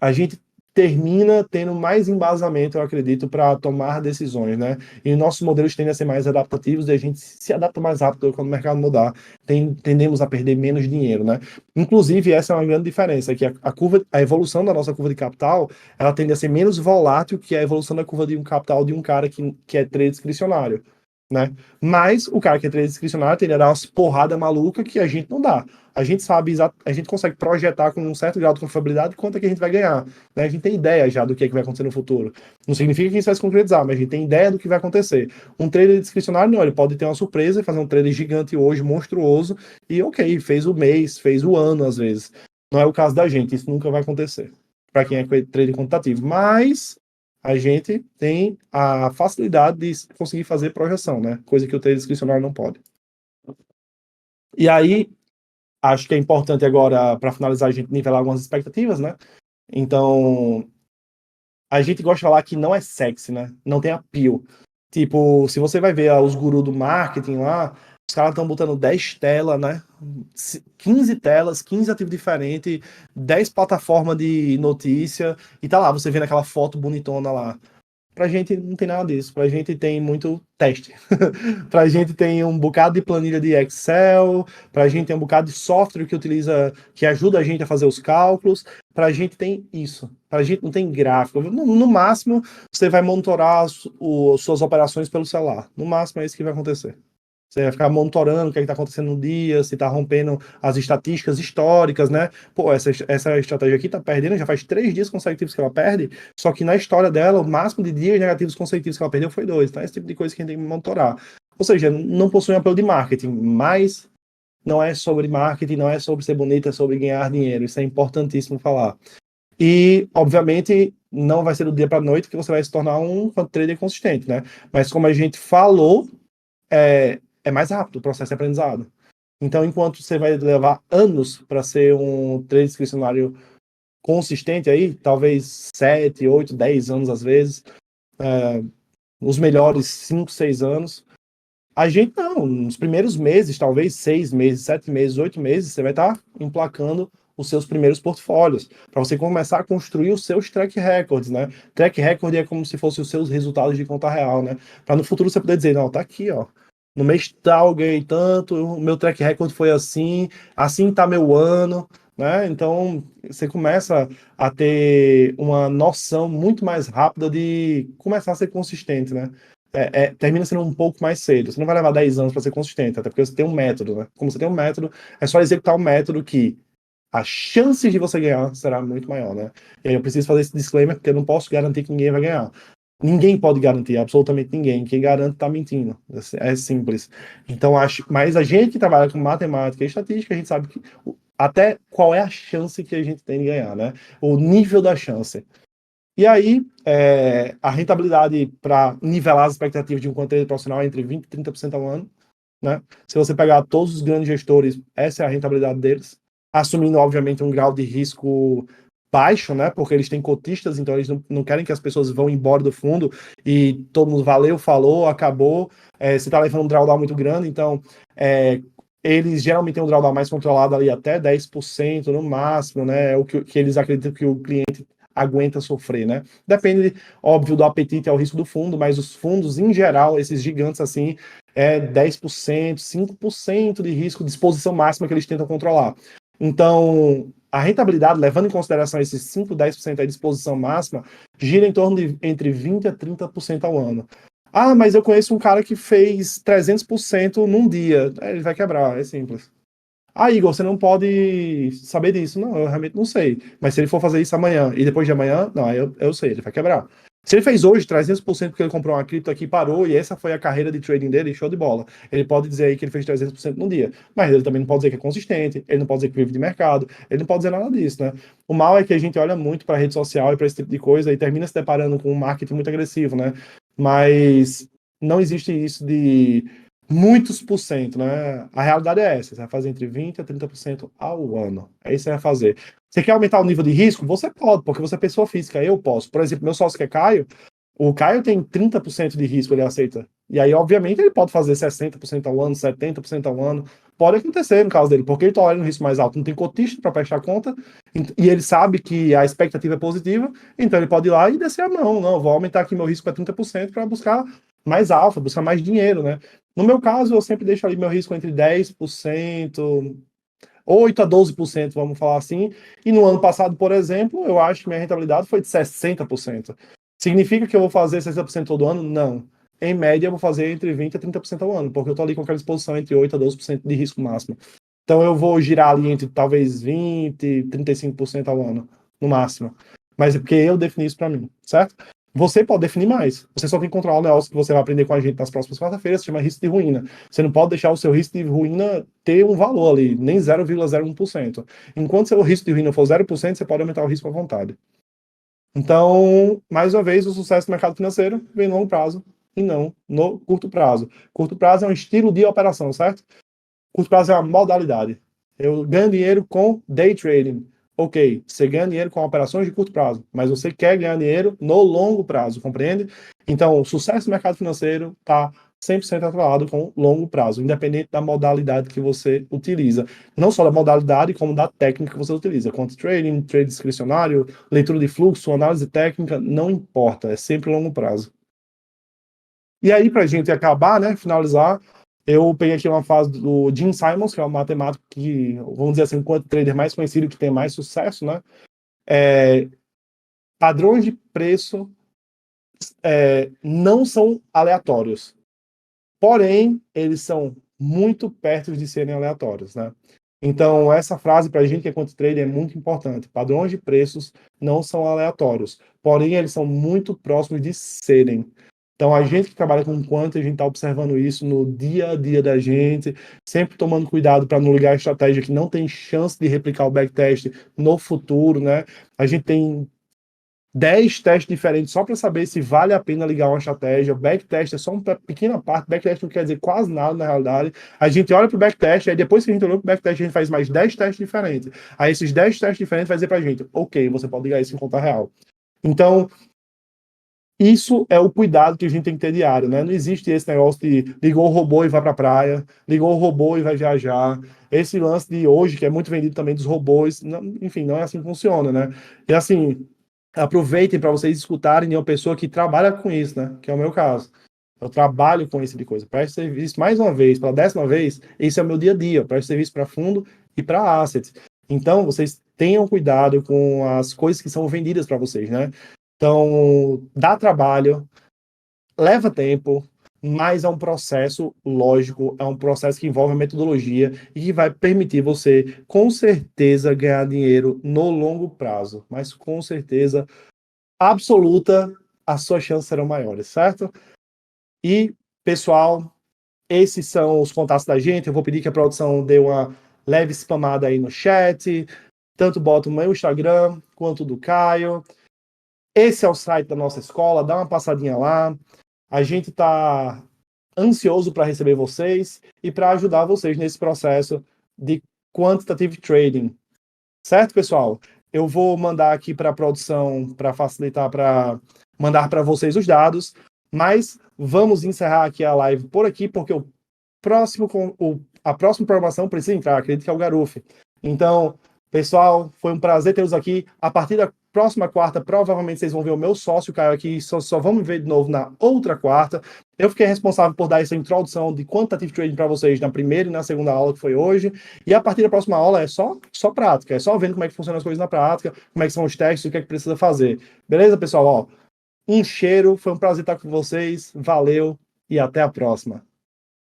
a gente termina tendo mais embasamento, eu acredito, para tomar decisões, né? E nossos modelos tendem a ser mais adaptativos e a gente se adapta mais rápido quando o mercado mudar. Tendemos a perder menos dinheiro, né? Inclusive, essa é uma grande diferença, que a evolução da nossa curva de capital, ela tende a ser menos volátil que a evolução da curva de um capital de um cara que é trader discricionário. Né? Mas o cara que é trader discricionário tende a dar umas porradas malucas que a gente não dá. A gente sabe, a gente consegue projetar com um certo grau de confiabilidade quanto é que a gente vai ganhar. Né? A gente tem ideia já do que é que vai acontecer no futuro. Não significa que isso vai se concretizar, mas a gente tem ideia do que vai acontecer. Um trader discricionário, não, ele pode ter uma surpresa e fazer um trader gigante hoje, monstruoso, e ok, fez o mês, fez o ano às vezes. Não é o caso da gente, isso nunca vai acontecer. Para quem é trader quantitativo. Mas a gente tem a facilidade de conseguir fazer projeção, né? Coisa que o trader discricionário não pode. E aí, acho que é importante agora, para finalizar, a gente nivelar algumas expectativas, né? Então, a gente gosta de falar que não é sexy, né? Não tem appeal. Tipo, se você vai ver os gurus do marketing lá, os caras estão botando 10 telas, né? 15 telas, 15 ativos diferentes, 10 plataformas de notícia, e tá lá, você vendo aquela foto bonitona lá. Pra gente não tem nada disso. Pra gente tem muito teste. Pra gente tem um bocado de planilha de Excel, pra gente tem um bocado de software que ajuda a gente a fazer os cálculos. Pra gente tem isso. Pra gente não tem gráfico. No máximo, você vai monitorar suas operações pelo celular. No máximo é isso que vai acontecer. Você vai ficar monitorando o que está acontecendo no dia, se está rompendo as estatísticas históricas, né? Pô, essa estratégia aqui está perdendo, já faz 3 dias consecutivos que ela perde, só que na história dela, o máximo de dias negativos consecutivos que ela perdeu foi 2, tá? Esse tipo de coisa que a gente tem que monitorar. Ou seja, não possui um apelo de marketing, mas não é sobre marketing, não é sobre ser bonita, é sobre ganhar dinheiro. Isso é importantíssimo falar. E, obviamente, não vai ser do dia para a noite que você vai se tornar um trader consistente, né? Mas como a gente falou, é mais rápido o processo de aprendizado. Então, enquanto você vai levar anos para ser um trader discricionário consistente aí, talvez 7, 8, 10 anos às vezes, os melhores 5, 6 anos, a gente não, nos primeiros meses, talvez 6 meses, 7 meses, 8 meses, você vai estar emplacando os seus primeiros portfólios, para você começar a construir os seus track records, né? Track record é como se fossem os seus resultados de conta real, né? Para no futuro você poder dizer, não, tá aqui, ó. No mês tal ganhei tanto, o meu track record foi assim tá meu ano, né? Então você começa a ter uma noção muito mais rápida de começar a ser consistente, né? Termina sendo um pouco mais cedo. Você não vai levar 10 anos para ser consistente, até porque você tem um método, né? Como você tem um método, é só executar um método que a chance de você ganhar será muito maior, né? E aí eu preciso fazer esse disclaimer porque eu não posso garantir que ninguém vai ganhar. Ninguém pode garantir, absolutamente ninguém. Quem garante está mentindo. É simples. Então, mas a gente que trabalha com matemática e estatística, a gente sabe até qual é a chance que a gente tem de ganhar, né? O nível da chance. E aí, a rentabilidade para nivelar as expectativas de um quantitative profissional é entre 20% e 30% ao ano, né? Se você pegar todos os grandes gestores, essa é a rentabilidade deles, assumindo, obviamente, um grau de risco baixo, né? Porque eles têm cotistas, então eles não querem que as pessoas vão embora do fundo e todo mundo valeu, falou, acabou. Você está levando um drawdown muito grande, então eles geralmente têm um drawdown mais controlado ali até 10% no máximo, né? É o que eles acreditam que o cliente aguenta sofrer, né? Depende, óbvio, do apetite ao risco do fundo, mas os fundos, em geral, esses gigantes assim, 10%, 5% de risco de exposição máxima que eles tentam controlar. Então, a rentabilidade, levando em consideração esses 5, 10% de exposição máxima, gira em torno de entre 20% a 30% ao ano. Ah, mas eu conheço um cara que fez 300% num dia. Ele vai quebrar, é simples. Ah, Igor, você não pode saber disso. Não, eu realmente não sei. Mas se ele for fazer isso amanhã e depois de amanhã, não, eu sei, ele vai quebrar. Se ele fez hoje 300% porque ele comprou uma cripto aqui, parou, e essa foi a carreira de trading dele, show de bola. Ele pode dizer aí que ele fez 300% num dia, mas ele também não pode dizer que é consistente, ele não pode dizer que vive de mercado, ele não pode dizer nada disso, né? O mal é que a gente olha muito para rede social e para esse tipo de coisa e termina se deparando com um marketing muito agressivo, né? Mas não existe isso de muitos por cento, né? A realidade é essa, você vai fazer entre 20% a 30% ao ano. É isso que você vai fazer. Você quer aumentar o nível de risco? Você pode, porque você é pessoa física, eu posso. Por exemplo, meu sócio que é Caio, o Caio tem 30% de risco, ele aceita. E aí, obviamente, ele pode fazer 60% ao ano, 70% ao ano. Pode acontecer no caso dele, porque ele tolera um risco mais alto. Não tem cotista para prestar conta, e ele sabe que a expectativa é positiva, então ele pode ir lá e descer a mão. Não, vou aumentar aqui meu risco para 30% para buscar mais alfa, buscar mais dinheiro, né? No meu caso, eu sempre deixo ali meu risco entre 10%, 8 a 12%, vamos falar assim. E no ano passado, por exemplo, eu acho que minha rentabilidade foi de 60%. Significa que eu vou fazer 60% todo ano? Não. Em média, eu vou fazer entre 20% a 30% ao ano, porque eu estou ali com aquela exposição entre 8 a 12% de risco máximo. Então eu vou girar ali entre talvez 20% e 35% ao ano, no máximo. Mas é porque eu defini isso para mim, certo? Você pode definir mais. Você só tem que controlar o negócio que você vai aprender com a gente nas próximas quarta-feiras, se chama risco de ruína. Você não pode deixar o seu risco de ruína ter um valor ali, nem 0,01%. Enquanto seu risco de ruína for 0%, você pode aumentar o risco à vontade. Então, mais uma vez, o sucesso do mercado financeiro vem no longo prazo e não no curto prazo. Curto prazo é um estilo de operação, certo? Curto prazo é uma modalidade. Eu ganho dinheiro com day trading. Ok, você ganha dinheiro com operações de curto prazo, mas você quer ganhar dinheiro no longo prazo, compreende? Então, o sucesso do mercado financeiro está 100% atrelado com longo prazo, independente da modalidade que você utiliza. Não só da modalidade, como da técnica que você utiliza. Quanto trading, trade discricionário, leitura de fluxo, análise técnica, não importa, é sempre longo prazo. E aí, para a gente acabar, né, finalizar, eu peguei aqui uma frase do Gene Simons, que é um matemático que, vamos dizer assim, o quant trader mais conhecido, que tem mais sucesso, né? Padrões de preço não são aleatórios, porém, eles são muito perto de serem aleatórios, né? Então, essa frase para a gente que é quant trader é muito importante. Padrões de preços não são aleatórios, porém, eles são muito próximos de serem. Então, a gente que trabalha com quant, a gente está observando isso no dia a dia da gente, sempre tomando cuidado para não ligar a estratégia que não tem chance de replicar o backtest no futuro, né? A gente tem 10 testes diferentes só para saber se vale a pena ligar uma estratégia. O backtest é só uma pequena parte, backtest não quer dizer quase nada na realidade. A gente olha para o backtest, aí depois que a gente olhou para o backtest, a gente faz mais 10 testes diferentes. Aí esses 10 testes diferentes vai dizer para a gente, ok, você pode ligar isso em conta real. Então, isso é o cuidado que a gente tem que ter diário, né? Não existe esse negócio de ligou o robô e vai para a praia, ligou o robô e vai viajar. Esse lance de hoje, que é muito vendido também dos robôs, não, enfim, não é assim que funciona, né? E assim, aproveitem para vocês escutarem de uma pessoa que trabalha com isso, né? Que é o meu caso. Eu trabalho com esse tipo de coisa. Presto serviço mais uma vez, pela 10ª vez, esse é o meu dia a dia. Eu presto serviço para fundo e para assets. Então, vocês tenham cuidado com as coisas que são vendidas para vocês, né? Então, dá trabalho, leva tempo, mas é um processo lógico, é um processo que envolve a metodologia e que vai permitir você, com certeza, ganhar dinheiro no longo prazo. Mas com certeza absoluta, as suas chances serão maiores, certo? E, pessoal, esses são os contatos da gente. Eu vou pedir que a produção dê uma leve spamada aí no chat, tanto bota o meu Instagram quanto do Caio. Esse é o site da nossa escola, dá uma passadinha lá. A gente está ansioso para receber vocês e para ajudar vocês nesse processo de quantitative trading. Certo, pessoal? Eu vou mandar aqui para a produção para facilitar, para mandar para vocês os dados, mas vamos encerrar aqui a live por aqui, porque a próxima programação precisa entrar, acredito que é o Garuf. Então, pessoal, foi um prazer tê-los aqui. A partir da próxima quarta, provavelmente vocês vão ver o meu sócio, Caio, aqui, só vamos ver de novo na outra quarta. Eu fiquei responsável por dar essa introdução de quantitative trading para vocês na primeira e na segunda aula, que foi hoje. E a partir da próxima aula é só prática, é só vendo como é que funcionam as coisas na prática, como é que são os testes, o que é que precisa fazer. Beleza, pessoal? Ó, um cheiro, foi um prazer estar com vocês, valeu e até a próxima.